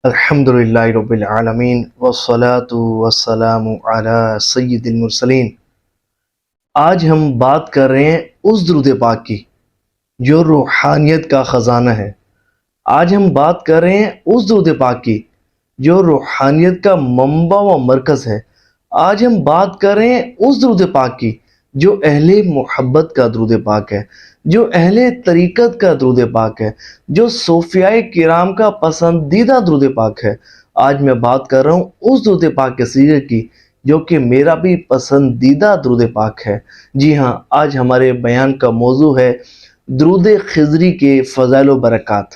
الحمدللہ رب العالمین والصلاة والسلام علی سید المرسلین۔ آج ہم بات کر رہے ہیں اس درود پاک کی جو روحانیت کا خزانہ ہے۔ آج ہم بات کر رہے ہیں اس درود پاک کی جو روحانیت کا منبع و مرکز ہے۔ آج ہم بات کر رہے ہیں اس درود پاک کی جو اہل محبت کا درود پاک ہے، جو اہل طریقت کا درود پاک ہے، جو صوفیاء کرام کا پسندیدہ درود پاک ہے۔ آج میں بات کر رہا ہوں اس درود پاک کے سیرے کی جو کہ میرا بھی پسندیدہ درود پاک ہے۔ جی ہاں، آج ہمارے بیان کا موضوع ہے درود خضری کے فضائل و برکات،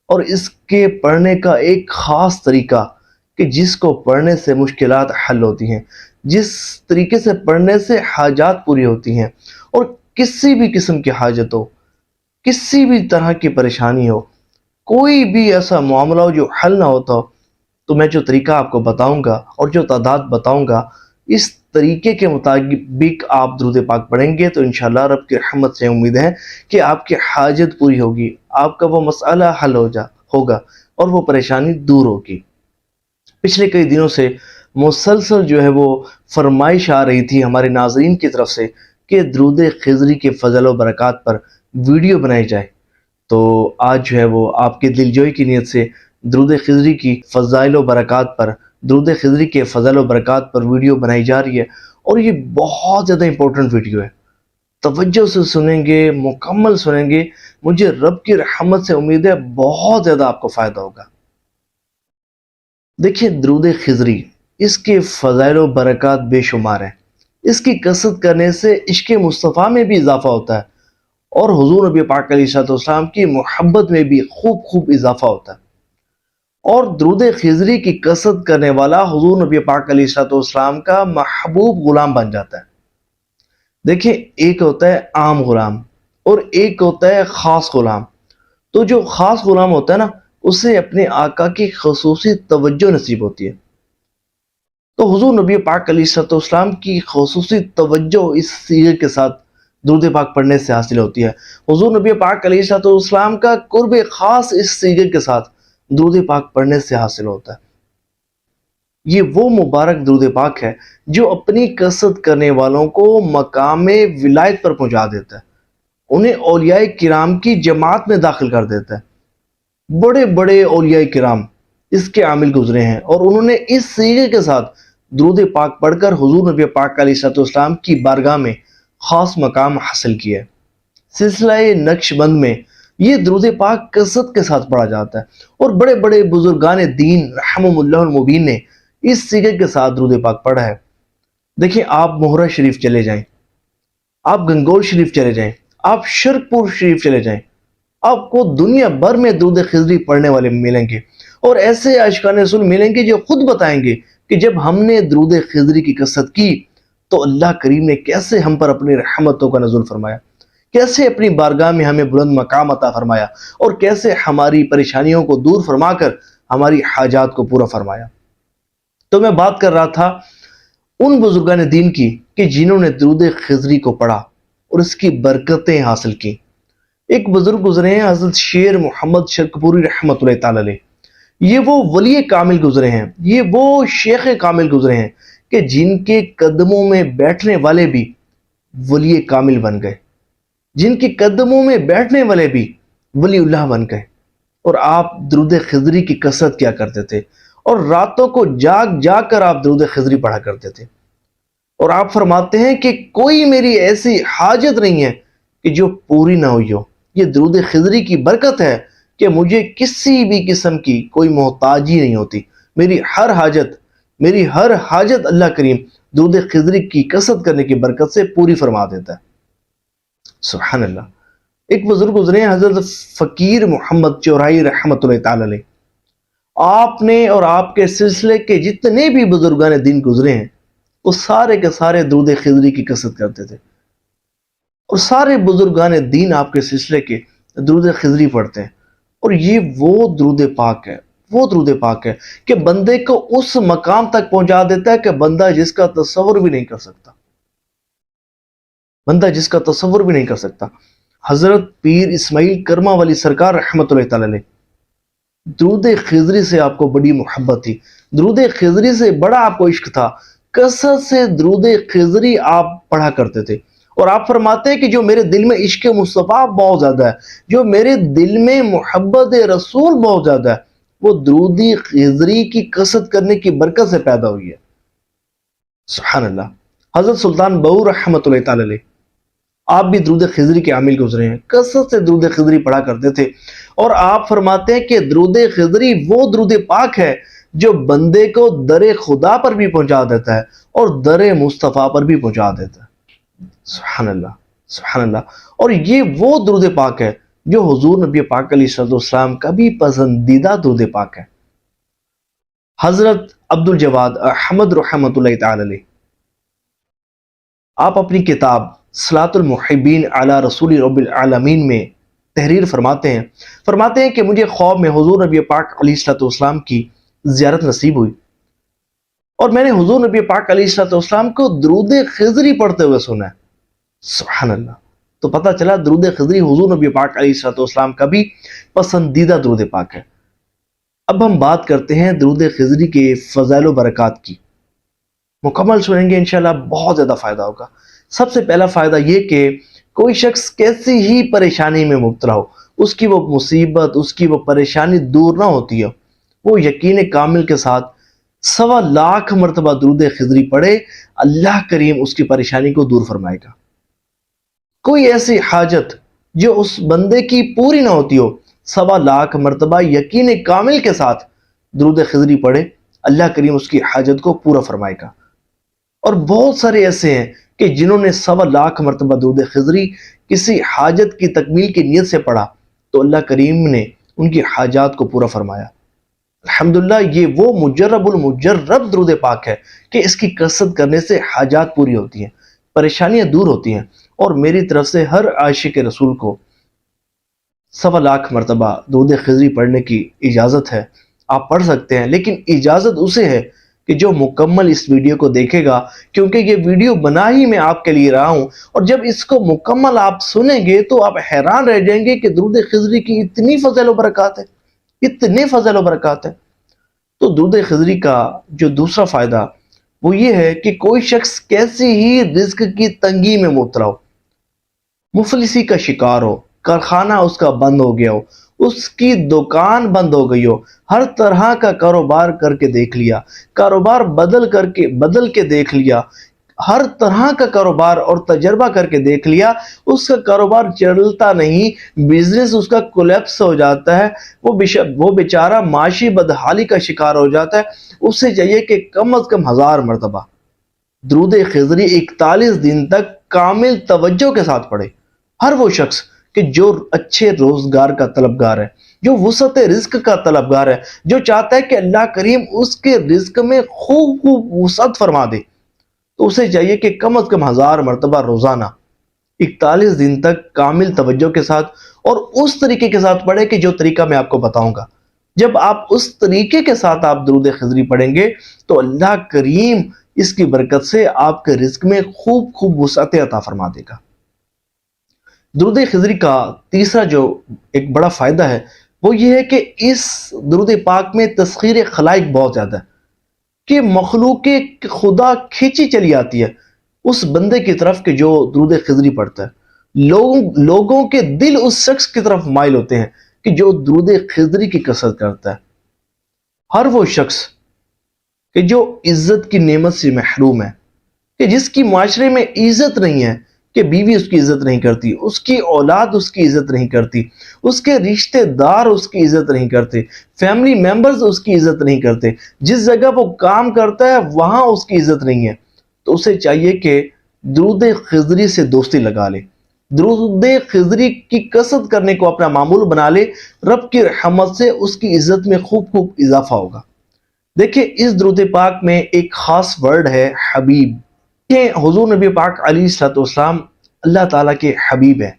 اور اس کے پڑھنے کا ایک خاص طریقہ کہ جس کو پڑھنے سے مشکلات حل ہوتی ہیں، جس طریقے سے پڑھنے سے حاجات پوری ہوتی ہیں، اور کسی بھی قسم کی حاجت ہو، کسی بھی طرح کی پریشانی ہو، کوئی بھی ایسا معاملہ ہو جو حل نہ ہوتا ہو، تو میں جو طریقہ آپ کو بتاؤں گا اور جو تعداد بتاؤں گا، اس طریقے کے مطابق آپ درود پاک پڑھیں گے تو انشاءاللہ رب کی رحمت سے امید ہے کہ آپ کی حاجت پوری ہوگی، آپ کا وہ مسئلہ حل ہوگا اور وہ پریشانی دور ہوگی۔ پچھلے کئی دنوں سے مسلسل جو ہے وہ فرمائش آ رہی تھی ہمارے ناظرین کی طرف سے کہ درود خضری کے فضل و برکات پر ویڈیو بنائی جائے، تو آج جو ہے وہ آپ کے دل جوئی کی نیت سے درود خضری کی فضائل و برکات پر، درود خضری کے فضل و برکات پر ویڈیو بنائی جا رہی ہے، اور یہ بہت زیادہ امپورٹنٹ ویڈیو ہے۔ توجہ سے سنیں گے، مکمل سنیں گے، مجھے رب کی رحمت سے امید ہے بہت زیادہ آپ کو فائدہ ہوگا۔ دیکھیں، درود خضری، اس کے فضائل و برکات بے شمار ہیں۔ اس کی کثرت کرنے سے عشق مصطفیٰ میں بھی اضافہ ہوتا ہے، اور حضور نبی پاک علیہ السلام کی محبت میں بھی خوب اضافہ ہوتا ہے، اور درود خضری کی کثرت کرنے والا حضور نبی پاک علیہ السلام کا محبوب غلام بن جاتا ہے۔ دیکھیں، ایک ہوتا ہے عام غلام اور ایک ہوتا ہے خاص غلام۔ تو جو خاص غلام ہوتا ہے نا، اسے اپنے آقا کی خصوصی توجہ نصیب ہوتی ہے، تو حضور نبی پاک علیہ السلام کی خصوصی توجہ اس سیرے کے ساتھ درود پاک پڑھنے سے حاصل ہوتی ہے۔ حضور نبی پاک علیہ السلام کا قرب خاص اس سیرے کے ساتھ درود پاک پڑھنے سے حاصل ہوتا ہے۔ یہ وہ مبارک درود پاک ہے جو اپنی کثرت کرنے والوں کو مقام ولایت پر پہنچا دیتا ہے، انہیں اولیاء کرام کی جماعت میں داخل کر دیتا ہے۔ بڑے بڑے اولیاء کرام اس کے عامل گزرے ہیں، اور انہوں نے اس سیغے کے ساتھ درود پاک پڑھ کر حضور نبی پاک علیہ السلام کی بارگاہ میں خاص مقام حاصل کیا ہے۔ سلسلہ نقش بند میں یہ درود پاک کثرت کے ساتھ پڑھا جاتا ہے، اور بڑے بڑے بزرگان دین رحمہم اللہ المبین نے اس سیغے کے ساتھ درود پاک پڑھا ہے۔ دیکھیں، آپ مہرہ شریف چلے جائیں، آپ گنگول شریف چلے جائیں، آپ شرک پور شریف چلے جائیں، آپ کو دنیا بھر میں درود خضری پڑھنے والے ملیں گے، اور ایسے عاشقان رسول ملیں گے جو خود بتائیں گے کہ جب ہم نے درود خضری کی کثرت کی تو اللہ کریم نے کیسے ہم پر اپنی رحمتوں کا نزول فرمایا، کیسے اپنی بارگاہ میں ہمیں بلند مقام عطا فرمایا، اور کیسے ہماری پریشانیوں کو دور فرما کر ہماری حاجات کو پورا فرمایا۔ تو میں بات کر رہا تھا ان بزرگان دین کی کہ جنہوں نے درود خضری کو پڑھا اور اس کی برکتیں حاصل کی۔ ایک بزرگ گزرے ہیں حضرت شیر محمد شرکپوری رحمۃ اللہ تعالی علیہ۔ یہ وہ ولی کامل گزرے ہیں، یہ وہ شیخ کامل گزرے ہیں کہ جن کے قدموں میں بیٹھنے والے بھی ولی کامل بن گئے، جن کے قدموں میں بیٹھنے والے بھی ولی اللہ بن گئے۔ اور آپ درود خضری کی کثرت کیا کرتے تھے، اور راتوں کو جاگ جاگ کر آپ درود خضری پڑھا کرتے تھے، اور آپ فرماتے ہیں کہ کوئی میری ایسی حاجت نہیں ہے کہ جو پوری نہ ہوئی ہو۔ یہ درود خضری کی برکت ہے کہ مجھے کسی بھی قسم کی کوئی محتاجی نہیں ہوتی، میری ہر حاجت اللہ کریم درود خضری کی کثرت کرنے کی برکت سے پوری فرما دیتا ہے۔ سبحان اللہ۔ ایک بزرگ گزرے ہیں حضرت فقیر محمد چورائی رحمۃ اللہ تعالی علیہ۔ آپ نے اور آپ کے سلسلے کے جتنے بھی بزرگان دین گزرے ہیں وہ سارے کے سارے درود خضری کی کثرت کرتے تھے، اور سارے بزرگان دین آپ کے سلسلے کے درود خضری پڑھتے ہیں، اور یہ وہ درود پاک ہے کہ بندے کو اس مقام تک پہنچا دیتا ہے کہ بندہ جس کا تصور بھی نہیں کر سکتا۔ حضرت پیر اسماعیل کرما والی سرکار رحمۃ اللہ تعالی علیہ، درود خضری سے آپ کو بڑی محبت تھی، درود خضری سے بڑا آپ کو عشق تھا، کثرت سے درود خضری آپ پڑھا کرتے تھے۔ اور آپ فرماتے ہیں کہ جو میرے دل میں عشق مصطفیٰ بہت زیادہ ہے، جو میرے دل میں محبت رسول بہت زیادہ ہے، وہ درود خضری کی کثرت کرنے کی برکت سے پیدا ہوئی ہے۔ سبحان اللہ۔ حضرت سلطان بہو رحمۃ اللہ تعالی علیہ، آپ بھی درود خضری کے عامل گزرے ہیں، کثرت سے درود خضری پڑھا کرتے تھے، اور آپ فرماتے ہیں کہ درود خضری وہ درود پاک ہے جو بندے کو در خدا پر بھی پہنچا دیتا ہے اور در مصطفیٰ پر بھی پہنچا دیتا ہے۔ سبحان اللہ، سبحان اللہ۔ اور یہ وہ درود پاک ہے جو حضور نبی پاک علیہ السلام کا بھی پسندیدہ درود پاک ہے۔ حضرت عبد الجواد احمد رحمۃ اللہ تعالی علیہ، آپ اپنی کتاب صلاۃ المحبین علی رسول رب العالمین میں تحریر فرماتے ہیں کہ مجھے خواب میں حضور نبی پاک علیہ السلام کی زیارت نصیب ہوئی، اور میں نے حضور نبی پاک علیہ السلام کو درود خضری پڑھتے ہوئے سنا ہے۔ سبحان اللہ۔ تو پتہ چلا درود خضری حضور نبی پاک علیہ السلام کا بھی پسندیدہ درود پاک ہے۔ اب ہم بات کرتے ہیں درود خضری کے فضائل و برکات کی۔ مکمل سنیں گے انشاءاللہ، بہت زیادہ فائدہ ہوگا۔ سب سے پہلا فائدہ یہ کہ کوئی شخص کیسی ہی پریشانی میں مبتلا ہو، اس کی وہ مصیبت، اس کی وہ پریشانی دور نہ ہوتی ہے، وہ یقین کامل کے ساتھ 125 مرتبہ درود خضری پڑھے، اللہ کریم اس کی پریشانی کو دور فرمائے گا۔ کوئی ایسی حاجت جو اس بندے کی پوری نہ ہوتی ہو، 125 مرتبہ یقین کامل کے ساتھ درود خضری پڑھے، اللہ کریم اس کی حاجت کو پورا فرمائے گا۔ اور بہت سارے ایسے ہیں کہ جنہوں نے 125 مرتبہ درود خضری کسی حاجت کی تکمیل کی نیت سے پڑھا تو اللہ کریم نے ان کی حاجات کو پورا فرمایا۔ الحمدللہ، یہ وہ مجرب المجرب درود پاک ہے کہ اس کی کثرت کرنے سے حاجات پوری ہوتی ہیں، پریشانیاں دور ہوتی ہیں، اور میری طرف سے ہر عاشق رسول کو 125 مرتبہ درود خضری پڑھنے کی اجازت ہے۔ آپ پڑھ سکتے ہیں، لیکن اجازت اسے ہے کہ جو مکمل اس ویڈیو کو دیکھے گا، کیونکہ یہ ویڈیو بنا ہی میں آپ کے لیے رہا ہوں، اور جب اس کو مکمل آپ سنیں گے تو آپ حیران رہ جائیں گے کہ درود خضری کی اتنی فضل و برکات ہے، اتنے فضل و برکات ہے۔ تو درود خضری کا جو دوسرا فائدہ وہ یہ ہے کہ کوئی شخص کیسی ہی رزق کی تنگی میں مبتلا ہو، مفلسی کا شکار ہو، کارخانہ اس کا بند ہو گیا ہو، اس کی دکان بند ہو گئی ہو، ہر طرح کا کاروبار کر کے دیکھ لیا، کاروبار بدل کے دیکھ لیا، ہر طرح کا کاروبار اور تجربہ کر کے دیکھ لیا، اس کا کاروبار چلتا نہیں، بزنس اس کا کولیپس ہو جاتا ہے، وہ بیچارہ معاشی بدحالی کا شکار ہو جاتا ہے۔ اس سے چاہیے کہ کم از کم 1000 مرتبہ درود خضری 41 دن تک کامل توجہ کے ساتھ پڑھے۔ ہر وہ شخص کہ جو اچھے روزگار کا طلبگار ہے، جو وسعت رزق کا طلبگار ہے، جو چاہتا ہے کہ اللہ کریم اس کے رزق میں خوب وسعت فرما دے، تو اسے چاہیے کہ کم از کم 1000 مرتبہ روزانہ 41 دن تک کامل توجہ کے ساتھ اور اس طریقے کے ساتھ پڑھے کہ جو طریقہ میں آپ کو بتاؤں گا۔ جب آپ اس طریقے کے ساتھ آپ درود خضری پڑھیں گے تو اللہ کریم اس کی برکت سے آپ کے رزق میں خوب وسعت عطا فرما دے گا۔ درود خضری کا تیسرا جو ایک بڑا فائدہ ہے وہ یہ ہے کہ اس درود پاک میں تسخیر خلائق بہت زیادہ ہے، کہ مخلوق خدا کھینچی چلی آتی ہے اس بندے کی طرف کہ جو درود خضری پڑھتا ہے۔ لوگوں کے دل اس شخص کی طرف مائل ہوتے ہیں کہ جو درود خضری کی کثرت کرتا ہے۔ ہر وہ شخص کہ جو عزت کی نعمت سے محروم ہے، کہ جس کی معاشرے میں عزت نہیں ہے، کہ بیوی اس کی عزت نہیں کرتی، اس کی اولاد اس کی عزت نہیں کرتی، اس کے رشتہ دار اس کی عزت نہیں کرتے، فیملی ممبرز اس کی عزت نہیں کرتے، جس جگہ وہ کام کرتا ہے وہاں اس کی عزت نہیں ہے، تو اسے چاہیے کہ درود خضری سے دوستی لگا لے، درود خضری کی کثرت کرنے کو اپنا معمول بنا لے، رب کی رحمت سے اس کی عزت میں خوب اضافہ ہوگا۔ دیکھیں اس درود پاک میں ایک خاص ورڈ ہے حبیب، کہ حضور نبی پاک علیہ السلام اللہ تعالیٰ کے حبیب ہیں۔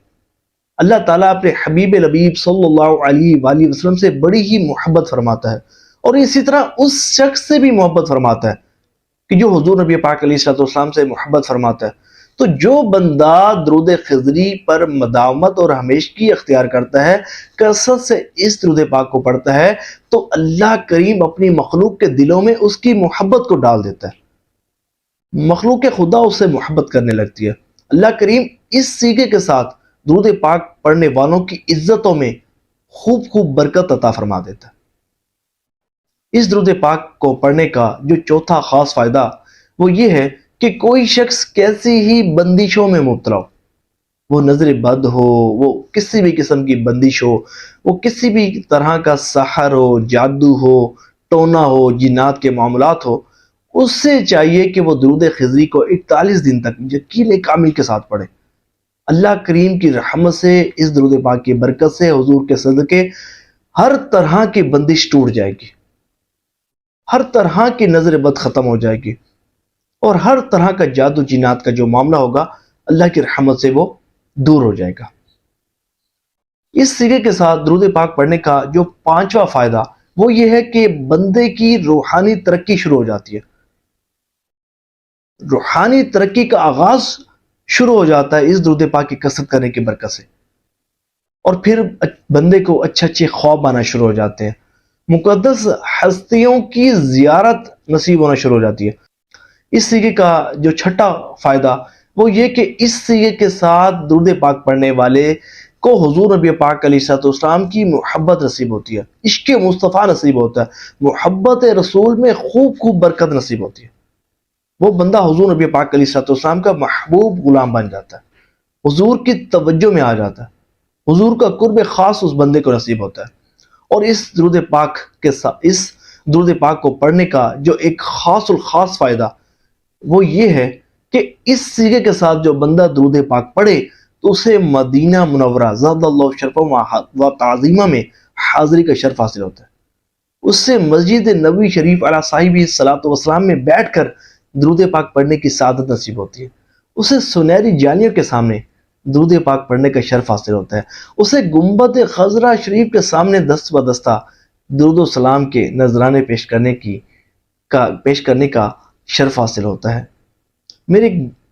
اللہ تعالیٰ اپنے حبیب لبیب صلی اللہ علیہ وآلہ وسلم سے بڑی ہی محبت فرماتا ہے، اور اسی طرح اس شخص سے بھی محبت فرماتا ہے کہ جو حضور نبی پاک علیہ السلام سے محبت فرماتا ہے۔ تو جو بندہ درود خضری پر مداومت اور ہمیشگی اختیار کرتا ہے، کثرت سے اس درود پاک کو پڑھتا ہے، تو اللہ کریم اپنی مخلوق کے دلوں میں اس کی محبت کو ڈال دیتا ہے، مخلوق خدا اس سے محبت کرنے لگتی ہے۔ اللہ کریم اس سیغے کے ساتھ درود پاک پڑھنے والوں کی عزتوں میں خوب برکت عطا فرما دیتا ہے۔ اس درود پاک کو پڑھنے کا جو چوتھا خاص فائدہ وہ یہ ہے کہ کوئی شخص کیسی ہی بندشوں میں مبتلا ہو، وہ نظر بد ہو، وہ کسی بھی قسم کی بندش ہو، وہ کسی بھی طرح کا سحر ہو، جادو ہو، ٹونا ہو، جنات کے معاملات ہو، اس سے چاہیے کہ وہ درود خضری کو 41 دن تک یقین کامل کے ساتھ پڑھے۔ اللہ کریم کی رحمت سے، اس درود پاک کی برکت سے، حضور کے صدقے ہر طرح کی بندش ٹوٹ جائے گی، ہر طرح کی نظر بد ختم ہو جائے گی، اور ہر طرح کا جادو جنات کا جو معاملہ ہوگا اللہ کی رحمت سے وہ دور ہو جائے گا۔ اس سیغے کے ساتھ درود پاک پڑھنے کا جو پانچواں فائدہ وہ یہ ہے کہ بندے کی روحانی ترقی شروع ہو جاتی ہے، روحانی ترقی کا آغاز شروع ہو جاتا ہے اس درود پاک کی کثرت کرنے کی برکت سے، اور پھر بندے کو اچھے خواب آنا شروع ہو جاتے ہیں، مقدس ہستیوں کی زیارت نصیب ہونا شروع ہو جاتی ہے۔ اس سیغے کا جو چھٹا فائدہ وہ یہ کہ اس سیغے کے ساتھ درود پاک پڑھنے والے کو حضور نبی پاک علیہ الصلوۃ والسلام کی محبت نصیب ہوتی ہے، عشق مصطفیٰ نصیب ہوتا ہے، محبت رسول میں خوب برکت نصیب ہوتی ہے۔ وہ بندہ حضور نبی پاک علیہ الصلوۃ والسلام کا محبوب غلام بن جاتا ہے، حضور کی توجہ میں آ جاتا ہے، حضور کا قرب خاص اس بندے کو نصیب ہوتا ہے۔ اور اس درود پاک کے ساتھ، اس درود پاک کو پڑھنے کا جو ایک خاص فائدہ وہ یہ ہے کہ اس سیغے کے ساتھ جو بندہ درود پاک پڑھے تو اسے مدینہ منورہ زاد اللہ شرف و تعظیمہ میں حاضری کا شرف حاصل ہوتا ہے، اس سے مسجد نبوی شریف علیہ صاحب الصلاۃ والسلام میں بیٹھ کر درود پاک پڑھنے کی سعادت نصیب ہوتی ہے، اسے سنہری جانیوں کے سامنے درود پاک پڑھنے کا شرف حاصل ہوتا ہے، اسے گنبد خضرا شریف کے سامنے دست بدستہ درود و سلام کے نذرانے پیش کرنے کا شرف حاصل ہوتا ہے۔ میرے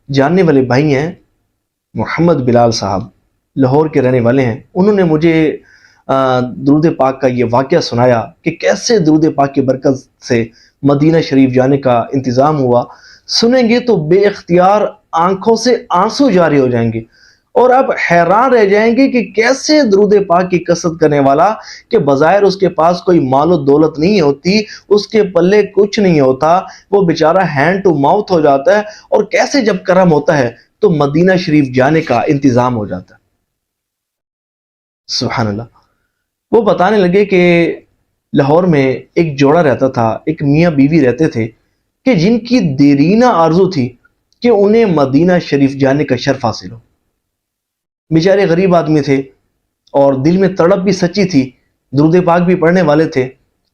جاننے والے بھائی ہیں محمد بلال صاحب، لاہور کے رہنے والے ہیں، انہوں نے مجھے درود پاک کا یہ واقعہ سنایا کہ کیسے درود پاک کی برکت سے مدینہ شریف جانے کا انتظام ہوا۔ سنیں گے تو بے اختیار آنکھوں سے آنسو جاری ہو جائیں گے، اور اب حیران رہ جائیں گے کہ کیسے درود پاک کی کثرت کرنے والا کہ بظاہر اس کے پاس کوئی مال و دولت نہیں ہوتی، اس کے پلے کچھ نہیں ہوتا، وہ بیچارہ ہینڈ ٹو ماؤتھ ہو جاتا ہے، اور کیسے جب کرم ہوتا ہے تو مدینہ شریف جانے کا انتظام ہو جاتا ہے۔ سبحان اللہ۔ وہ بتانے لگے کہ لاہور میں ایک جوڑا رہتا تھا، ایک میاں بیوی رہتے تھے کہ جن کی دیرینہ آرزو تھی کہ انہیں مدینہ شریف جانے کا شرف حاصل ہو۔ بیچارے غریب آدمی تھے اور دل میں تڑپ بھی سچی تھی، درود پاک بھی پڑھنے والے تھے،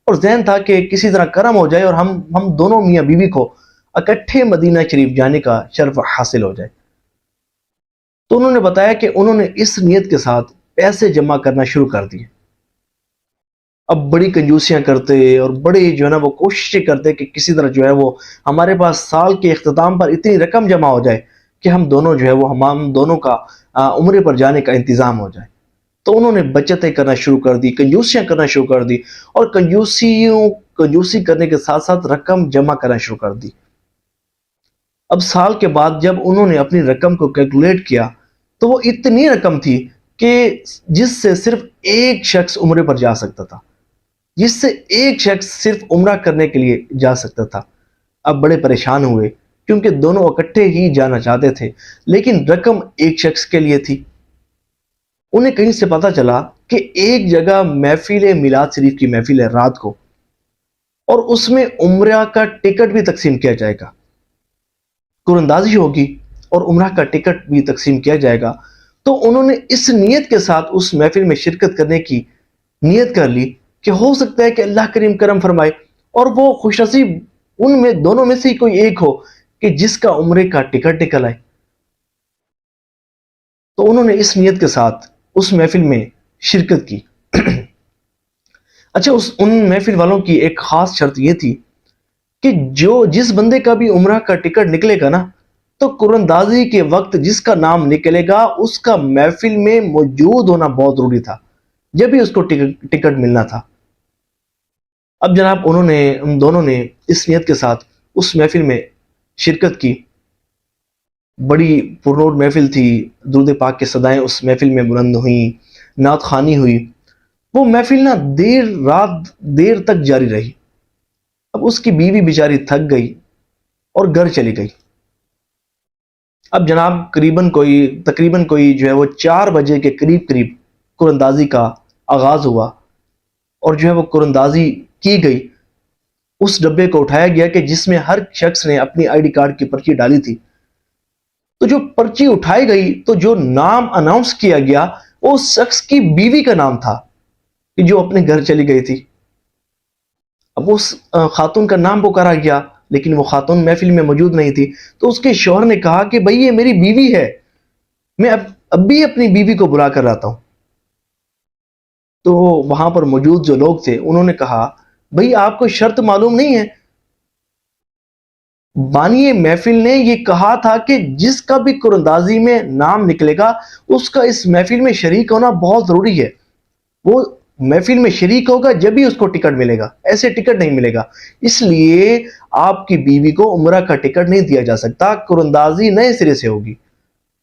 اور ذہن تھا کہ کسی طرح کرم ہو جائے اور ہم دونوں میاں بیوی کو اکٹھے مدینہ شریف جانے کا شرف حاصل ہو جائے۔ تو انہوں نے بتایا کہ انہوں نے اس نیت کے ساتھ پیسے جمع کرنا شروع کر دیے۔ اب بڑی کنجوسیاں کرتے اور بڑی جو ہے نا وہ کوششیں کرتے کہ کسی طرح جو ہے وہ ہمارے پاس سال کے اختتام پر اتنی رقم جمع ہو جائے کہ ہم دونوں جو ہے وہ ہم دونوں کا عمرے پر جانے کا انتظام ہو جائے۔ تو انہوں نے بچتیں کرنا شروع کر دی، کنجوسیاں کرنا شروع کر دی، اور کنجوسی کرنے کے ساتھ ساتھ رقم جمع کرنا شروع کر دی۔ اب سال کے بعد جب انہوں نے اپنی رقم کو کیلکولیٹ کیا تو وہ اتنی رقم تھی کہ جس سے صرف ایک شخص عمرے پر جا سکتا تھا، جس سے ایک شخص صرف عمرہ کرنے کے لیے جا سکتا تھا۔ اب بڑے پریشان ہوئے کیونکہ دونوں اکٹھے ہی جانا چاہتے تھے، لیکن رقم ایک شخص کے لیے تھی۔ انہیں کہیں سے پتا چلا کہ ایک جگہ محفل میلاد شریف کی محفل ہے رات کو، اور اس میں عمرہ کا ٹکٹ بھی تقسیم کیا جائے گا، قرآن ہوگی اور عمرہ کا ٹکٹ بھی تقسیم کیا جائے گا۔ تو انہوں نے اس نیت کے ساتھ اس محفل میں شرکت کرنے کی نیت کر لی کہ ہو سکتا ہے کہ اللہ کریم کرم فرمائے اور وہ خوش نصیب ان میں دونوں میں سے ہی کوئی ایک ہو کہ جس کا عمرے کا ٹکٹ نکل آئے۔ تو انہوں نے اس نیت کے ساتھ اس محفل میں شرکت کی۔ اچھا، ان محفل والوں کی ایک خاص شرط یہ تھی کہ جس بندے کا بھی عمرہ کا ٹکٹ نکلے گا نا، تو قرآندازی کے وقت جس کا نام نکلے گا اس کا محفل میں موجود ہونا بہت ضروری تھا، جب ہی اس کو ٹکٹ ملنا تھا۔ اب جناب ان دونوں نے اس نیت کے ساتھ اس محفل میں شرکت کی۔ بڑی پرنور محفل تھی، درود پاک کے صدائیں اس محفل میں بلند ہوئیں، نعت خوانی ہوئی۔ وہ محفل نہ دیر تک جاری رہی۔ اب اس کی بیوی بیچاری تھک گئی اور گھر چلی گئی۔ اب جناب تقریباً کوئی جو ہے وہ 4 بجے کے قریب قرآندازی کا آغاز ہوا، اور جو ہے وہ قرآندازی کی گئی۔ اس ڈبے کو اٹھایا گیا کہ جس میں ہر شخص نے اپنی آئی ڈی کارڈ کی پرچی ڈالی تھی۔ تو جو پرچی اٹھائی گئی تو جو نام اناؤنس کیا گیا وہ اس شخص کی بیوی کا نام تھا کہ جو اپنے گھر چلی گئی تھی۔ اب اس خاتون کا نام پکارا گیا، لیکن وہ خاتون محفل میں موجود نہیں تھی۔ تو اس کے شوہر نے کہا کہ بھئی یہ میری بیوی ہے، میں اب بھی اپنی بیوی کو بلا کر لاتا ہوں۔ تو وہاں پر موجود جو لوگ تھے انہوں نے کہا بھئی آپ کو شرط معلوم نہیں ہے؟ بانی محفل نے یہ کہا تھا کہ جس کا بھی قرآندازی میں نام نکلے گا اس کا اس محفل میں شریک ہونا بہت ضروری ہے۔ وہ محفل میں شریک ہوگا جب ہی اس کو ٹکٹ ملے گا، ایسے ٹکٹ نہیں ملے گا۔ اس لیے آپ کی بیوی کو عمرہ کا ٹکٹ نہیں دیا جا سکتا، قرآندازی نئے سرے سے ہوگی۔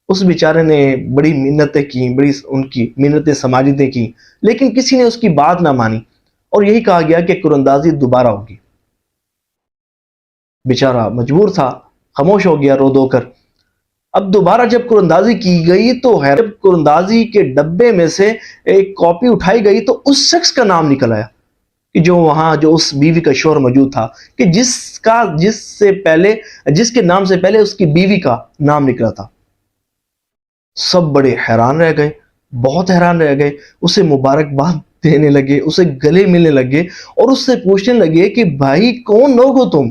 اس بیچارے نے بڑی منتیں کی، ان کی منتیں سماجتیں کی، لیکن کسی نے اس کی بات نہ مانی، اور یہی کہا گیا کہ قرآندازی دوبارہ ہوگی۔ بیچارہ مجبور تھا، خاموش ہو گیا رو دو کر۔ اب دوبارہ جب قرآندازی کی گئی تو جب قرآندازی کے ڈبے میں سے ایک کاپی اٹھائی گئی تو اس شخص کا نام نکل آیا کہ جو اس بیوی کا شوہر موجود تھا، کہ جس کے نام سے پہلے اس کی بیوی کا نام نکلا تھا۔ سب بڑے حیران رہ گئے، بہت حیران رہ گئے، اسے مبارکباد دینے لگے، اسے گلے ملنے لگے اور اس سے پوچھنے لگے کہ بھائی کون لوگ ہو تم؟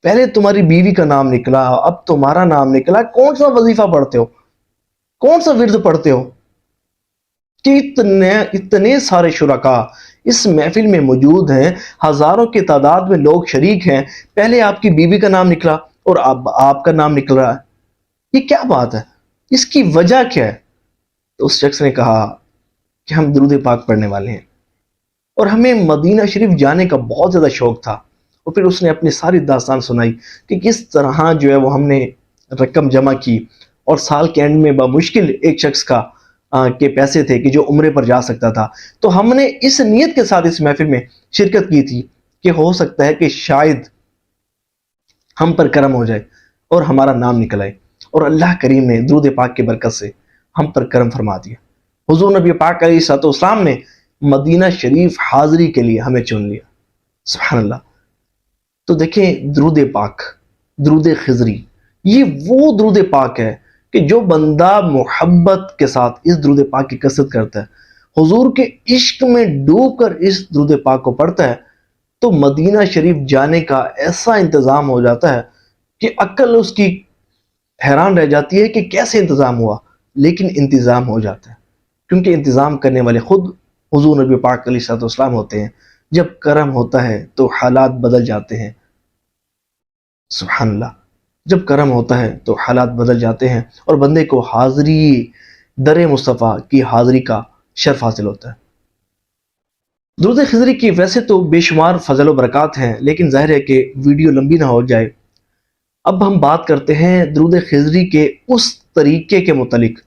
پہلے تمہاری بیوی کا نام نکلا، اب تمہارا نام نکلا، کون سا وظیفہ پڑھتے ہو، کون سا ورد پڑھتے ہو؟ کہ اتنے سارے شرکاء اس محفل میں موجود ہیں، ہزاروں کی تعداد میں لوگ شریک ہیں، پہلے آپ کی بیوی کا نام نکلا اور اب آپ کا نام نکل رہا ہے، یہ کیا بات ہے؟ اس کی وجہ کیا ہے؟ تو اس شخص نے کہا کہ ہم درود پاک پڑھنے والے ہیں اور ہمیں مدینہ شریف جانے کا بہت زیادہ شوق تھا۔ اور پھر اس نے اپنی ساری داستان سنائی کہ کس طرح جو ہے وہ ہم نے رقم جمع کی، اور سال کے اینڈ میں بمشکل ایک شخص کے پیسے تھے کہ جو عمرے پر جا سکتا تھا۔ تو ہم نے اس نیت کے ساتھ اس محفل میں شرکت کی تھی کہ ہو سکتا ہے کہ شاید ہم پر کرم ہو جائے اور ہمارا نام نکل آئے، اور اللہ کریم نے درود پاک کی برکت سے ہم پر کرم فرما دیا۔ حضور نبی پاک علیہ الصلوۃ والسلام نے مدینہ شریف حاضری کے لیے ہمیں چن لیا۔ سبحان اللہ۔ تو دیکھیں درود پاک، درود خضری، یہ وہ درود پاک ہے کہ جو بندہ محبت کے ساتھ اس درود پاک کی کثرت کرتا ہے، حضور کے عشق میں ڈوب کر اس درود پاک کو پڑھتا ہے، تو مدینہ شریف جانے کا ایسا انتظام ہو جاتا ہے کہ عقل اس کی حیران رہ جاتی ہے کہ کیسے انتظام ہوا، لیکن انتظام ہو جاتا ہے، کیونکہ انتظام کرنے والے خود حضور نبی پاک علیہ الصلوۃ والسلام ہوتے ہیں۔ جب کرم ہوتا ہے تو حالات بدل جاتے ہیں۔ سبحان اللہ۔ جب کرم ہوتا ہے تو حالات بدل جاتے ہیں اور بندے کو حاضری، در مصطفیٰ کی حاضری کا شرف حاصل ہوتا ہے۔ درود خضری کی ویسے تو بے شمار فضل و برکات ہیں، لیکن ظاہر ہے کہ ویڈیو لمبی نہ ہو جائے۔ اب ہم بات کرتے ہیں درود خضری کے اس طریقے کے متعلق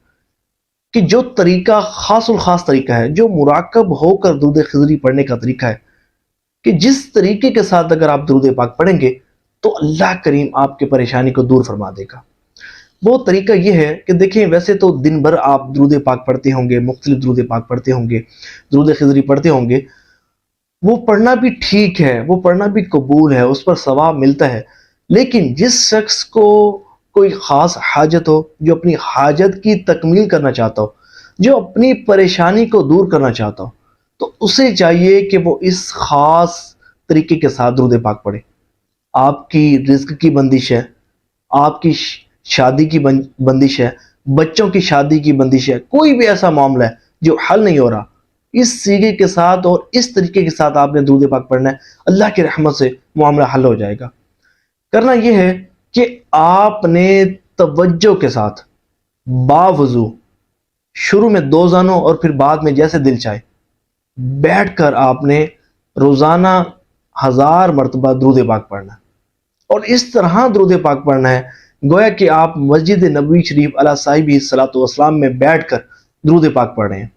کہ جو طریقہ خاص الخاص طریقہ ہے، جو مراقب ہو کر درود خضری پڑھنے کا طریقہ ہے، کہ جس طریقے کے ساتھ اگر آپ درود پاک پڑھیں گے تو اللہ کریم آپ کی پریشانی کو دور فرما دے گا۔ وہ طریقہ یہ ہے کہ دیکھیں، ویسے تو دن بھر آپ درود پاک پڑھتے ہوں گے، مختلف درود پاک پڑھتے ہوں گے، درود خضری پڑھتے ہوں گے، وہ پڑھنا بھی ٹھیک ہے، وہ پڑھنا بھی قبول ہے، اس پر ثواب ملتا ہے۔ لیکن جس شخص کو کوئی خاص حاجت ہو، جو اپنی حاجت کی تکمیل کرنا چاہتا ہو، جو اپنی پریشانی کو دور کرنا چاہتا ہو، تو اسے چاہیے کہ وہ اس خاص طریقے کے ساتھ درود پاک پڑھے۔ آپ کی رزق کی بندش ہے، آپ کی شادی کی بندش ہے، بچوں کی شادی کی بندش ہے، کوئی بھی ایسا معاملہ ہے جو حل نہیں ہو رہا، اس سیغے کے ساتھ اور اس طریقے کے ساتھ آپ نے درود پاک پڑھنا ہے، اللہ کی رحمت سے معاملہ حل ہو جائے گا۔ کرنا یہ ہے کہ آپ نے توجہ کے ساتھ باوضو شروع میں 2 زانوں اور پھر بعد میں جیسے دل چاہے بیٹھ کر آپ نے روزانہ 1000 مرتبہ درود پاک پڑھنا ہے، اور اس طرح درود پاک پڑھنا ہے گویا کہ آپ مسجد نبوی شریف علیہ صاحب الصلاۃ والسلام میں بیٹھ کر درود پاک پڑھ رہے ہیں،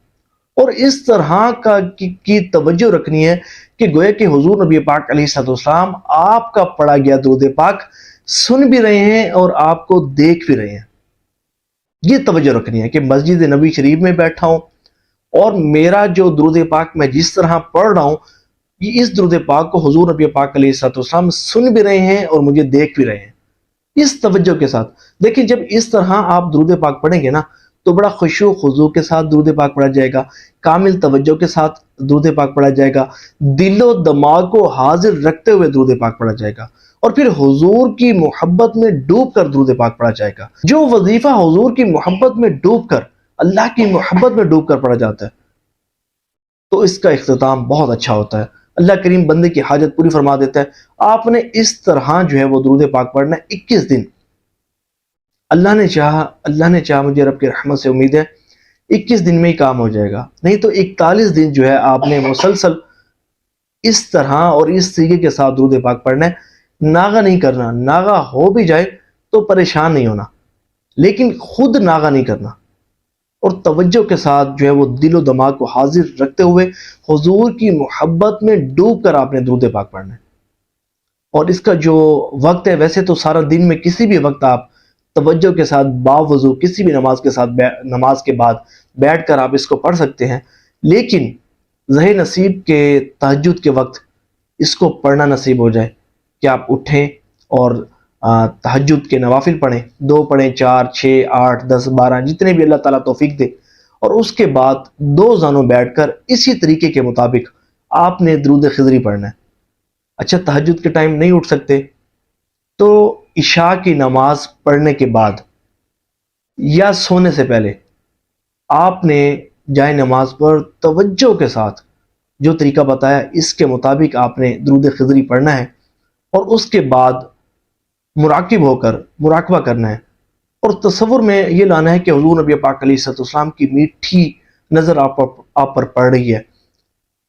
اور اس طرح کی توجہ رکھنی ہے کہ گویا کہ حضور نبی پاک علیہ الصلوۃ والسلام آپ کا پڑھا گیا درود پاک سن بھی رہے ہیں اور آپ کو دیکھ بھی رہے ہیں۔ یہ توجہ رکھنی ہے کہ مسجد نبوی شریف میں بیٹھا ہوں اور میرا جو درود پاک میں جس طرح پڑھ رہا ہوں، یہ اس درود پاک کو حضور نبی پاک علیہ الصلوۃ والسلام سن بھی رہے ہیں اور مجھے دیکھ بھی رہے ہیں، اس توجہ کے ساتھ۔ دیکھیں جب اس طرح آپ درود پاک پڑھیں گے نا تو بڑا خشوع و خضوع کے ساتھ درود پاک پڑھا جائے گا، کامل توجہ کے ساتھ درود پاک پڑھا جائے گا، دل و دماغ کو حاضر رکھتے ہوئے درود پاک پڑھا جائے گا، اور پھر حضور کی محبت میں ڈوب کر درود پاک پڑھا جائے گا۔ جو وظیفہ حضور کی محبت میں ڈوب کر، اللہ کی محبت میں ڈوب کر پڑھا جاتا ہے تو اس کا اختتام بہت اچھا ہوتا ہے، اللہ کریم بندے کی حاجت پوری فرما دیتا ہے۔ آپ نے اس طرح جو ہے وہ درود پاک پڑھنا ہے 21 دن۔ اللہ نے چاہا مجھے رب کی رحمت سے امید ہے 21 دن میں ہی کام ہو جائے گا، نہیں تو 41 دن جو ہے آپ نے مسلسل اس طرح اور اس طریقے کے ساتھ درود پاک پڑھنا ہے، ناغہ نہیں کرنا۔ ناغہ ہو بھی جائے تو پریشان نہیں ہونا، لیکن خود ناغہ نہیں کرنا، اور توجہ کے ساتھ جو ہے وہ دل و دماغ کو حاضر رکھتے ہوئے حضور کی محبت میں ڈوب کر آپ نے درود پاک پڑھنا ہے۔ اور اس کا جو وقت ہے، ویسے تو سارا دن میں کسی بھی وقت آپ توجہ کے ساتھ باوضو کسی بھی نماز کے ساتھ نماز کے بعد بیٹھ کر آپ اس کو پڑھ سکتے ہیں، لیکن ظہر نصیب کے تہجد کے وقت اس کو پڑھنا نصیب ہو جائے کہ آپ اٹھیں اور تہجد کے نوافل پڑھیں، 2 پڑھیں، 4، 6، 8، 10، 12 جتنے بھی اللہ تعالیٰ توفیق دے، اور اس کے بعد 2 زانوں بیٹھ کر اسی طریقے کے مطابق آپ نے درود خضری پڑھنا ہے۔ اچھا تہجد کے ٹائم نہیں اٹھ سکتے تو عشاء کی نماز پڑھنے کے بعد یا سونے سے پہلے آپ نے جائے نماز پر توجہ کے ساتھ جو طریقہ بتایا اس کے مطابق آپ نے درود خضری پڑھنا ہے، اور اس کے بعد مراقب ہو کر مراقبہ کرنا ہے، اور تصور میں یہ لانا ہے کہ حضور نبی پاک علیہ الصلوۃ والسلام کی میٹھی نظر آپ پر پڑ رہی ہے،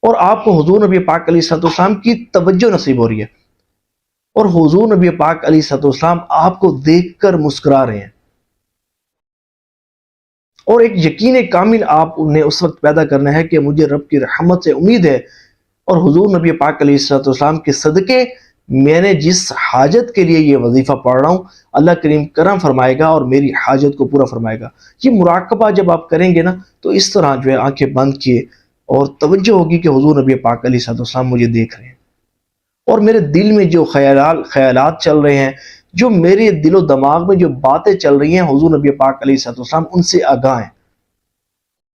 اور آپ کو حضور نبی پاک علیہ الصلوۃ والسلام کی توجہ نصیب ہو رہی ہے، اور حضور نبی پاک علیہ الصلوۃ والسلام آپ کو دیکھ کر مسکرا رہے ہیں، اور ایک یقین کامل آپ نے اس وقت پیدا کرنا ہے کہ مجھے رب کی رحمت سے امید ہے، اور حضور نبی پاک علیہ الصلوۃ والسلام کے صدقے میں نے جس حاجت کے لیے یہ وظیفہ پڑھ رہا ہوں اللہ کریم کرم فرمائے گا اور میری حاجت کو پورا فرمائے گا۔ یہ مراقبہ جب آپ کریں گے نا تو اس طرح جو ہے آنکھیں بند کیے اور توجہ ہوگی کہ حضور نبی پاک علیہ الصلوۃ والسلام مجھے دیکھ رہے ہیں، اور میرے دل میں جو خیالات چل رہے ہیں، جو میرے دل و دماغ میں جو باتیں چل رہی ہیں، حضور نبی پاک علیہ الصلوۃ والسلام ان سے آگاہ ہیں،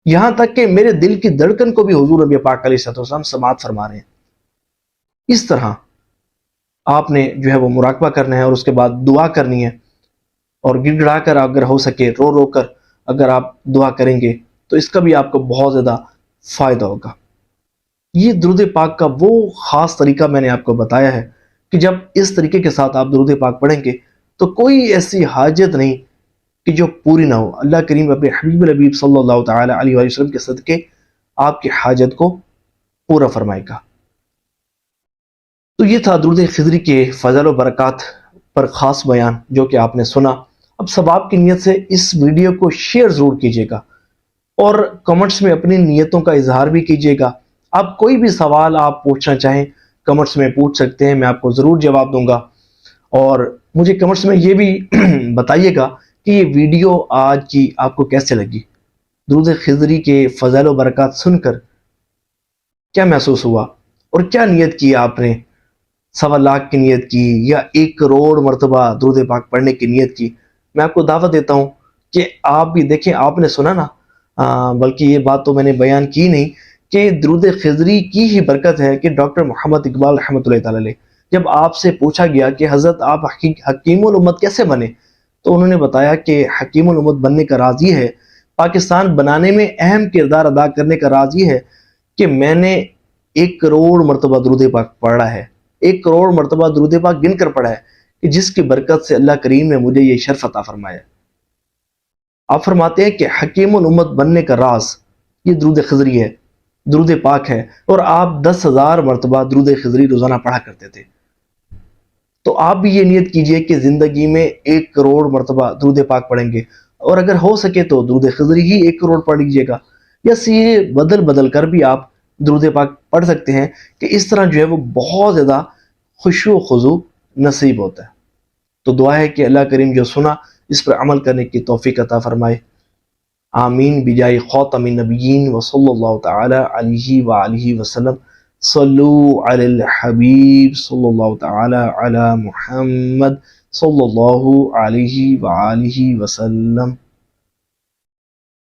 یہاں تک کہ میرے دل کی دھڑکن کو بھی حضور نبی پاک علیہ الصلوۃ والسلام سماعت فرما رہے ہیں۔ اس طرح آپ نے جو ہے وہ مراقبہ کرنا ہے، اور اس کے بعد دعا کرنی ہے، اور گڑ گڑا کر اگر ہو سکے رو رو کر اگر آپ دعا کریں گے تو اس کا بھی آپ کو بہت زیادہ فائدہ ہوگا۔ یہ درود پاک کا وہ خاص طریقہ میں نے آپ کو بتایا ہے کہ جب اس طریقے کے ساتھ آپ درود پاک پڑھیں گے تو کوئی ایسی حاجت نہیں کہ جو پوری نہ ہو۔ اللہ کریم اپنے حبیب الحبیب صلی اللہ تعالی علیہ وآلہ وسلم کے صدقے آپ کی حاجت کو پورا فرمائے گا۔ تو یہ تھا درود خضری کے فضل و برکات پر خاص بیان جو کہ آپ نے سنا۔ اب ثواب کی نیت سے اس ویڈیو کو شیئر ضرور کیجیے گا، اور کمنٹس میں اپنی نیتوں کا اظہار بھی کیجیے گا۔ آپ کوئی بھی سوال آپ پوچھنا چاہیں کمنٹس میں پوچھ سکتے ہیں، میں آپ کو ضرور جواب دوں گا، اور مجھے کمنٹس میں یہ بھی بتائیے گا کہ یہ ویڈیو آج کی آپ کو کیسے لگی۔ درود خضری کے فضل و برکات سن کر کیا محسوس ہوا، اور کیا نیت کی آپ نے؟ 1.25 لاکھ کی نیت کی یا 1 کروڑ مرتبہ درود پاک پڑھنے کی نیت کی؟ میں آپ کو دعوت دیتا ہوں کہ آپ بھی دیکھیں، آپ نے سنا نا، بلکہ یہ بات تو میں نے بیان کی نہیں کہ درود خضری کی ہی برکت ہے کہ ڈاکٹر محمد اقبال رحمۃ اللہ تعالی علیہ جب آپ سے پوچھا گیا کہ حضرت آپ حکیم الامت کیسے بنے، تو انہوں نے بتایا کہ حکیم الامت بننے کا راز یہ ہے، پاکستان بنانے میں اہم کردار ادا کرنے کا راز یہ ہے کہ میں نے 1 کروڑ مرتبہ درود پاک پڑھا ہے، 1 کروڑ مرتبہ درود پاک گن کر پڑھا ہے، کہ جس کی برکت سے اللہ کریم نے مجھے یہ شرف عطا فرمایا۔ آپ فرماتے ہیں کہ حکیم الامت بننے کا راز یہ درود خضری ہے، درود پاک ہے، اور آپ 10,000 مرتبہ درود خضری روزانہ پڑھا کرتے تھے۔ تو آپ بھی یہ نیت کیجئے کہ زندگی میں 1 کروڑ مرتبہ درود پاک پڑھیں گے، اور اگر ہو سکے تو درود خضری ہی 1 کروڑ پڑھ لیجئے گا، یا یہ بدل کر بھی آپ درود پاک پڑھ سکتے ہیں، کہ اس طرح جو ہے وہ بہت زیادہ خشوع و خضوع نصیب ہوتا ہے۔ تو دعا ہے کہ اللہ کریم جو سنا اس پر عمل کرنے کی توفیق عطا فرمائے، آمین بجائے خاتم النبیین وصلی اللہ تعالی علیہ وآلہ وسلم۔ صلو علی الحبیب صلی اللہ تعالی علی محمد صلی اللہ علیہ وآلہ وسلم۔